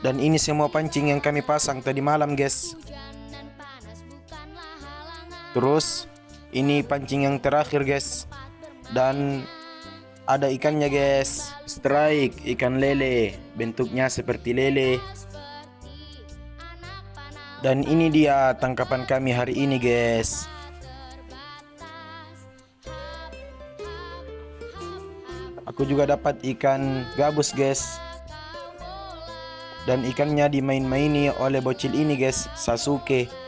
Dan ini semua pancing yang kami pasang tadi malam, guys. Terus ini pancing yang terakhir, guys. Dan ada ikannya, guys. Strike, ikan lele. Bentuknya seperti lele. Dan ini dia tangkapan kami hari ini, guys. Aku juga dapat ikan gabus, guys. Dan ikannya dimain-maini oleh bocil ini, guys, Sasuke.